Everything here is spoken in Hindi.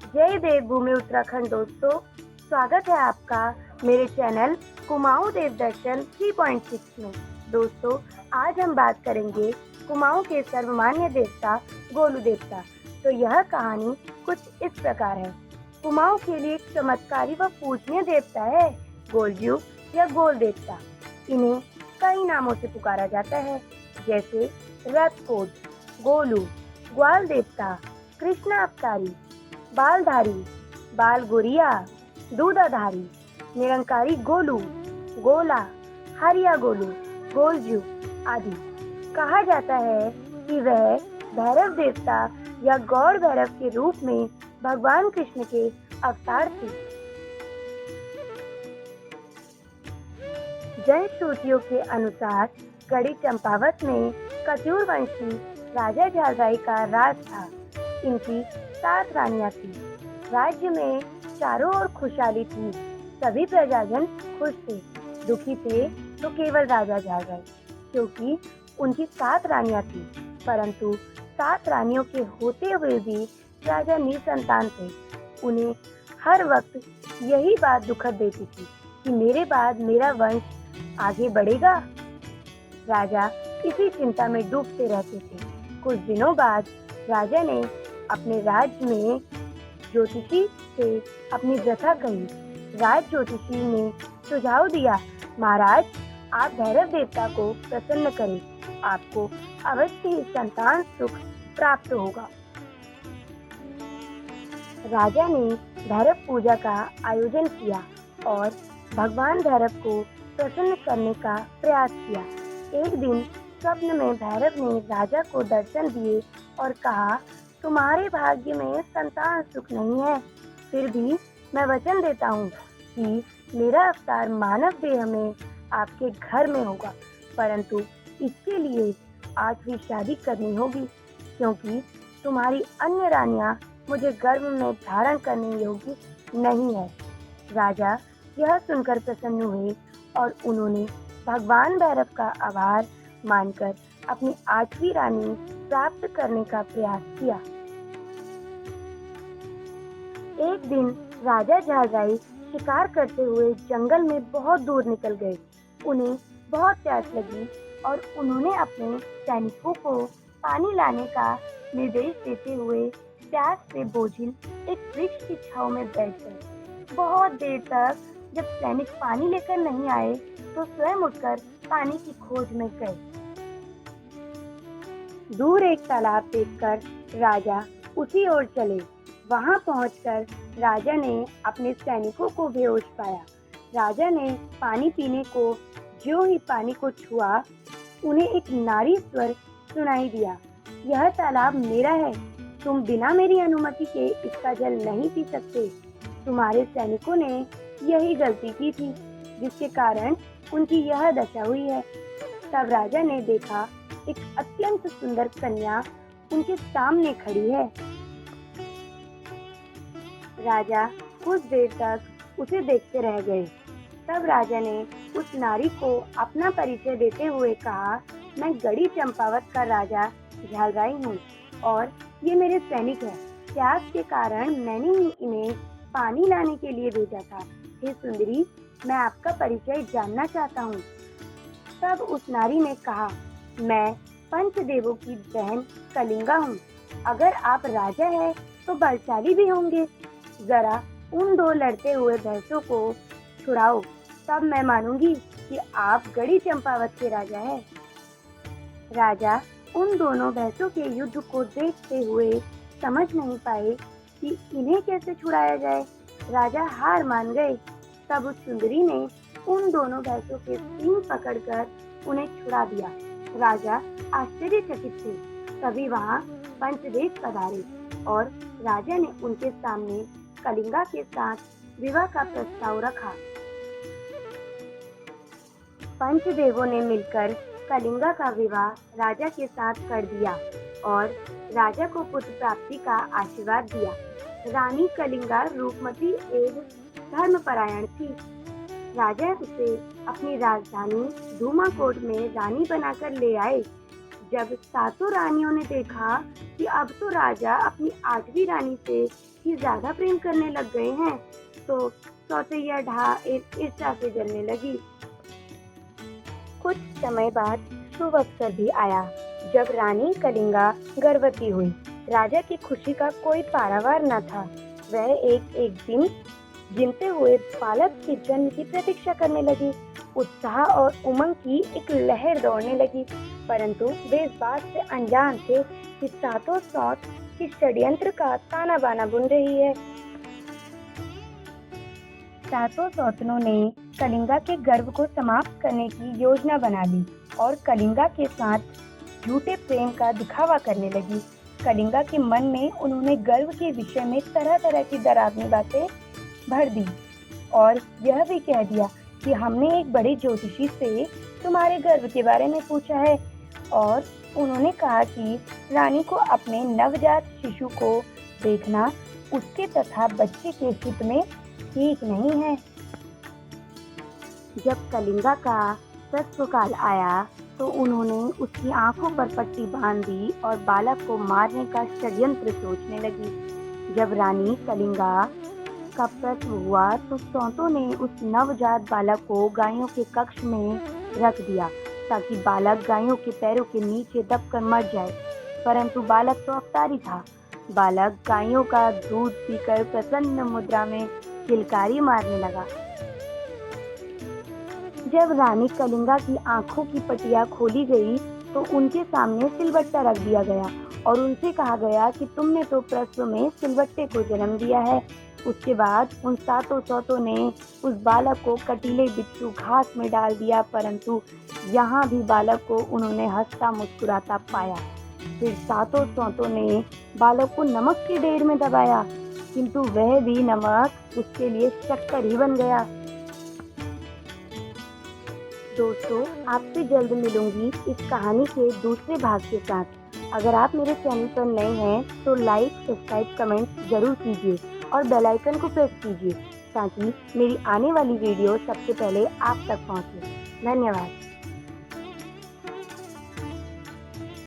जय देवभूमि उत्तराखंड दोस्तों, स्वागत है आपका मेरे चैनल कुमाऊं देव दर्शन 3.6 में। दोस्तों, आज हम बात करेंगे कुमाऊं के सर्वमान्य देवता गोलू देवता। तो यह कहानी कुछ इस प्रकार है। कुमाऊं के लिए एक चमत्कारी व पूजनीय देवता है गोलजू या गोल देवता। इन्हें कई नामों से पुकारा जाता है, जैसे रथकोट, गोलू, ग्वाल देवता, कृष्णा अवतारी, बालधारी, बाल गुरिया, दूधाधारी, निरंकारी गोलू, गोला, हरिया गोलू, गोलजू आदि। कहा जाता है कि वह भैरव देवता या गौड़ भैरव के रूप में भगवान कृष्ण के अवतार थे। जन श्रुतियों के अनुसार गढ़ी चंपावत में कचूर वंशी राजा झालराय का राज था। इनकी 7 रानियां थी। राज्य में चारों ओर खुशहाली थी। सभी प्रजाजन खुश थे। दुखी थे तो केवल राजा झालराय, क्योंकि उनकी 7 रानियां थी। परंतु 7 रानियों के होते हुए भी राजा निसंतान थे। उन्हें हर वक्त यही बात दुखद देती थी कि मेरे बाद मेरा वंश आगे बढ़ेगा। राजा इसी चिंता में डूबते रहते थे। कुछ दिनों बाद राजा ने अपने राज्य में ज्योतिषी से अपनी व्यथा कही। राज ज्योतिषी ने सुझाव दिया, महाराज, आप भैरव देवता को प्रसन्न करें, आपको अवश्य ही संतान सुख प्राप्त होगा। राजा ने भैरव पूजा का आयोजन किया और भगवान भैरव को प्रसन्न करने का प्रयास किया। एक दिन स्वप्न में भैरव ने राजा को दर्शन दिए और कहा, तुम्हारे भाग्य में संतान सुख नहीं है, फिर भी मैं वचन देता हूँ कि मेरा अवतार मानव देह में आपके घर में होगा, परंतु इसके लिए 8वीं शादी करनी होगी, क्योंकि तुम्हारी अन्य रानियां मुझे गर्भ में धारण करने योग्य नहीं है। राजा यह सुनकर प्रसन्न हुए और उन्होंने भगवान भैरव का आभार मानकर अपनी 8वीं रानी प्राप्त करने का प्रयास किया। एक दिन राजा झालराय शिकार करते हुए जंगल में बहुत दूर निकल गए। उन्हें बहुत प्यास लगी और उन्होंने अपने सैनिकों को पानी लाने का निर्देश देते हुए प्यास से बोझिल एक वृक्ष की छांव में बैठ गए। बहुत देर तक जब सैनिक पानी लेकर नहीं आए तो स्वयं उठकर पानी की खोज में गए। दूर एक तालाब देखकर राजा उसी ओर चले। वहां पहुंचकर राजा ने अपने सैनिकों को बेहोश पाया। राजा ने पानी पीने को ज्यों ही पानी को छुआ, उन्हें एक नारी स्वर सुनाई दिया, यह तालाब मेरा है, तुम बिना मेरी अनुमति के इसका जल नहीं पी सकते। तुम्हारे सैनिकों ने यही गलती की थी, जिसके कारण उनकी यह दशा हुई है। तब राजा ने देखा एक अत्यंत सुंदर कन्या उनके सामने खड़ी है। राजा कुछ देर तक उसे देखते रह गए। तब राजा ने उस नारी को अपना परिचय देते हुए कहा, मैं गढ़ी चंपावत का राजा झालराय हूँ और ये मेरे सैनिक हैं। प्यास के कारण मैंने ही इन्हें पानी लाने के लिए भेजा था। हे सुंदरी, मैं आपका परिचय जानना चाहता हूँ। तब उस नारी ने कहा, मैं पंचदेवों की बहन कलिंगा हूँ। अगर आप राजा हैं तो बलशाली भी होंगे। जरा उन 2 लड़ते हुए भैंसों को छुड़ाओ, तब मैं मानूंगी कि आप गढ़ी चंपावत के राजा हैं। राजा उन दोनों भैंसों के युद्ध को देखते हुए समझ नहीं पाए कि इन्हें कैसे छुड़ाया जाए। राजा हार मान गए। तब उस सुंदरी ने उन दोनों भैंसों के सींग पकड़कर उन्हें छुड़ा दिया। राजा आश्चर्यचकित थे। तभी वहां पंचदेव पधारे और राजा ने उनके सामने कलिंगा के साथ विवाह का प्रस्ताव रखा। पंचदेवों ने मिलकर कलिंगा का विवाह राजा के साथ कर दिया और राजा को पुत्र प्राप्ति का आशीर्वाद दिया। रानी कलिंगा रूपमती एवं धर्मपरायण थी। राजा उसे अपनी राजधानी धूमाकोट में रानी बनाकर ले आए। जब 7 रानियों ने देखा कि अब तो राजा अपनी 8वीं रानी से ही ज़्यादा प्रेम करने लग गए हैं। तो सौतैया ढाह ईर्ष्या से जलने लगी। कुछ समय बाद शुभ अवसर भी आया, जब रानी कलिंगा गर्भवती हुई। राजा की खुशी का कोई पारावार न था। वह एक एक दिन गिनते हुए बालक के जन्म की प्रतीक्षा करने लगी। उत्साह और उमंग की एक लहर दौड़ने लगी, परंतु वे इस बात से अनजान थे कि सातों सौत किस षड्यंत्र का ताना बाना बुन रही है। सातों सौतनों ने कलिंगा के गर्भ को समाप्त करने की योजना बना ली और कलिंगा के साथ झूठे प्रेम का दिखावा करने लगी। कलिंगा के मन में उन्होंने गर्भ के विषय में तरह तरह की डरावनी बातें भर दी और यह भी कह दिया कि हमने एक बड़े ज्योतिषी से तुम्हारे गर्भ के बारे में पूछा है और उन्होंने कहा कि रानी को अपने नवजात शिशु को देखना उसके तथा बच्चे के हित में ठीक नहीं है। जब कलिंगा का प्रसव काल आया तो उन्होंने उसकी आंखों पर पट्टी बांध दी और बालक को मारने का षड्यंत्र सोचने लगी। जब रानी कलिंगा का प्रसव हुआ तो सौतों ने उस नवजात बालक को गायों के कक्ष में रख दिया ताकि बालक गायों के पैरों के नीचे दबकर मर जाए, परंतु बालक तो अवतारी था। बालक गायों का दूध पीकर प्रसन्न मुद्रा में किलकारी मारने लगा। जब रानी कलिंगा की आंखों की पटिया खोली गई तो उनके सामने सिलबट्टा रख दिया गया और उनसे कहा गया कि तुमने तो प्रसव में सिलबट्टे को जन्म दिया है। उसके बाद उन सातों सौतों ने उस बालक को कटीले बिच्छू घास में डाल दिया, परंतु यहाँ भी बालक को उन्होंने हंसता मुस्कुराता पाया। फिर सातों सौतों ने बालक को नमक की ढेर में दबाया, किंतु वह भी नमक उसके लिए शक्कर ही बन गया। दोस्तों, आपसे जल्द मिलूंगी इस कहानी के दूसरे भाग के साथ। अगर आप मेरे चैनल पर नए हैं तो लाइक, सब्सक्राइब, कमेंट जरूर कीजिए और बेल आइकन को प्रेस कीजिए ताकि मेरी आने वाली वीडियो सबसे पहले आप तक पहुंचे। धन्यवाद।